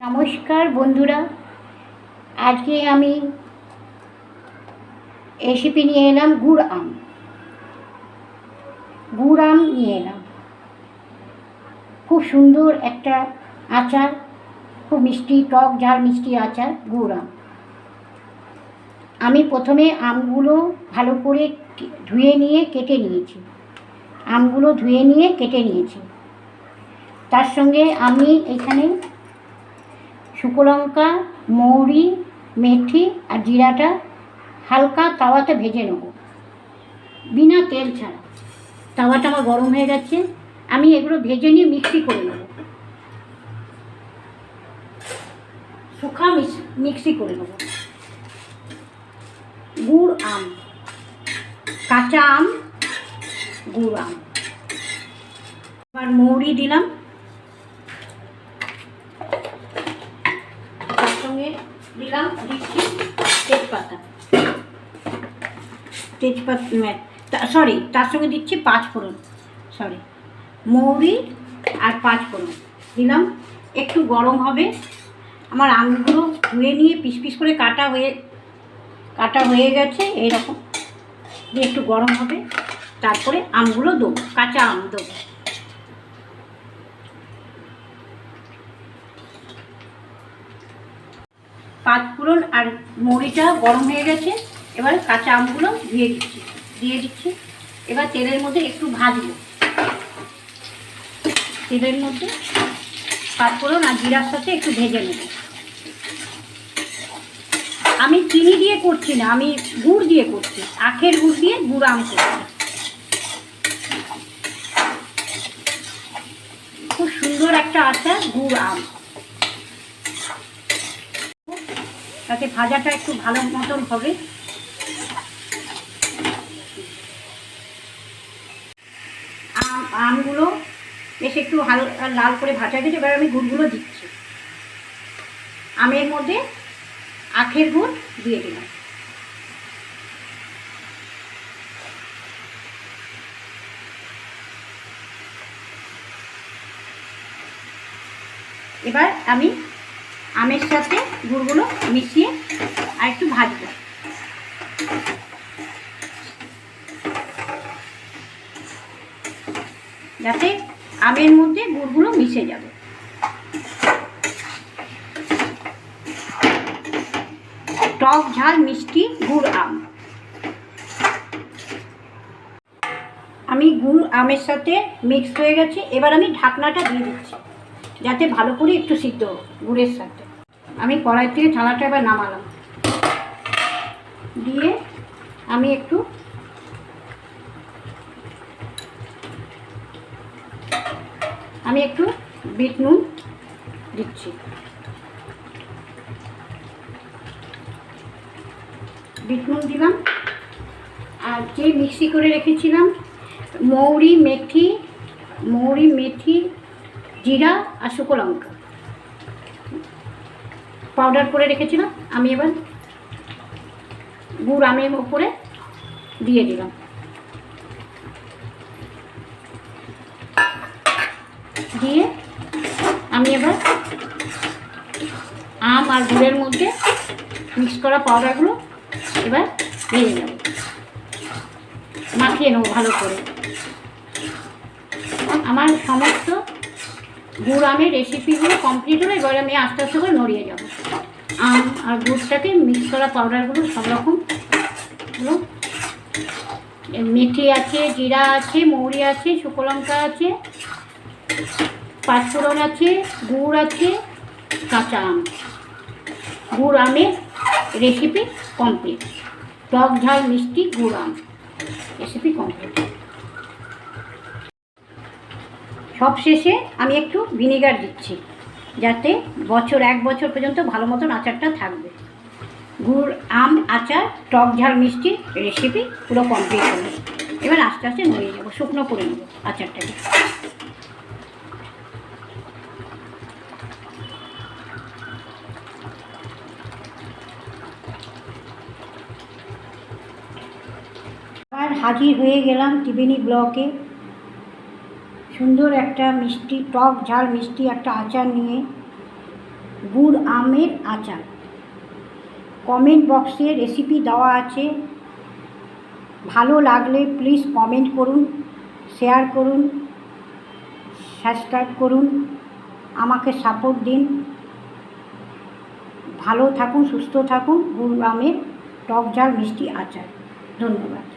নমস্কার বন্ধুরা, আজকে আমি রেসিপি নিয়ে এলাম গুড় আম নিয়ে এলাম। খুব সুন্দর একটা আচার, খুব মিষ্টি, টক ঝাল মিষ্টি আচার গুড় আম। আমি প্রথমে আমগুলো ভালো করে ধুয়ে নিয়ে কেটে নিয়েছি। আমগুলো ধুয়ে নিয়ে কেটে নিয়েছি। তার সঙ্গে আমি এখানে শুকনো লঙ্কা, মৌরি, মেথি আর জিরাটা হালকা তাওয়াতে ভেজে নেব, বিনা তেল ছাড়া। তাওয়াটা আমার গরম হয়ে গেছে, আমি এগুলো ভেজে নিয়ে মিক্সি করে নেব, শুকনো মিক্সি করে নেব। গুড় আম, কাঁচা আম, গুড় আম। এবার মৌরি দিলাম, তার সঙ্গে দিচ্ছি তার সঙ্গে দিচ্ছি পাঁচফোড়ন, মৌরি আর পাঁচফোড়ন দিলাম। একটু গরম হবে, আমার আমগুলো ধুয়ে নিয়ে পিস পিস করে কাটা হয়ে গেছে। এইরকম দিয়ে একটু গরম হবে, তারপরে আমগুলো দেবো, কাঁচা আম দেবো। পাঁচফোড়ন আর মৌরিটা গরম হয়ে গেছে, এবারে কাঁচা আমগুলো দিয়ে দিচ্ছি। এবার তেলের মধ্যে একটু ভাজবো, তেলের মধ্যে পাঁচফোড়ন আর জিরার সাথে একটু ভেজে নেব। আমি চিনি দিয়ে করছি না, আমি গুড় দিয়ে করছি, আখের গুড় দিয়ে গুড় আম করছি। খুব সুন্দর একটা আচার গুড় আম। তাতে ভাজাটা একটু ভালো মতন হবে। আমগুলো বেশ একটু লাল করে ভাজা গেছে, এবার আমি গুড়গুলো দিচ্ছি। আমের মধ্যে আখের গুড় দিয়ে দিলাম। এবার আমি আমের সাথে গুড়গুলো মিশিয়ে আর একটু ভাজবো, যাতে আমের মধ্যে গুড়গুলো মিশে যাবে। টক ঝাল মিষ্টি গুড় আম। আমি গুড় আমের সাথে মিক্স হয়ে গেছে, এবার আমি ঢাকনাটা দিয়ে দিচ্ছি যাতে ভালো করে একটু সিদ্ধ গুড়ের সাথে। আমি কড়াই থেকে থালাটা এবার নামালাম, দিয়ে আমি একটু বিট নুন দিচ্ছি। বিট নুন দিলাম, আর যে মিক্সি করে রেখেছিলাম মৌরি, মেথি, জিরা আর শুকনো লঙ্কা পাউডার করে রেখেছিলাম, আমি এবার গুড় আমের উপরে দিয়ে দিলাম। দিয়ে আমি এবার আম আর গুড়ের মধ্যে মিক্স করা পাউডারগুলো এবার দিয়ে নেব, মাখিয়ে নেব ভালো করে। আমার সমস্ত গুড় আমের রেসিপিগুলো কমপ্লিট হলো, এবার আমি আস্তে আস্তে করে নড়িয়ে যাব। আম আর গুড়টাকে মিক্স করা পাউডারগুলো সব রকমগুলো, মেথি আছে, জিরা আছে, মৌরি আছে, শুকনো লঙ্কা আছে, পাঁচফোড়ন আছে, গুড় আছে, কাঁচা আম। গুড় আমের রেসিপি কমপ্লিট। টক ঝাল মিষ্টি গুড় আম রেসিপি কমপ্লিট। সব শেষে আমি একটু ভিনেগার দিচ্ছি, যাতে এক বছর পর্যন্ত ভালো মতন আচারটা থাকবে। গুড় আম আচার টক ঝাল মিষ্টি রেসিপি পুরো কমপ্লিট হলো। এবার আস্তে আস্তে নড়িয়ে নেবো, শুকনো করে নেবো আচারটাকে। আর হাজির হয়ে গেলাম ত্রিবেণী ব্লকে, সুন্দর একটা মিষ্টি, টক ঝাল মিষ্টি একটা আচার নিয়ে। গুড় আমের আচার। কমেন্ট বক্সে রেসিপি দেওয়া আছে, ভালো লাগলে প্লিজ কমেন্ট করুন, শেয়ার করুন, সাবস্ক্রাইব করুন, আমাকে সাপোর্ট দিন। ভালো থাকুন, সুস্থ থাকুন। গুড় আমের টক ঝাল মিষ্টি আচার। ধন্যবাদ।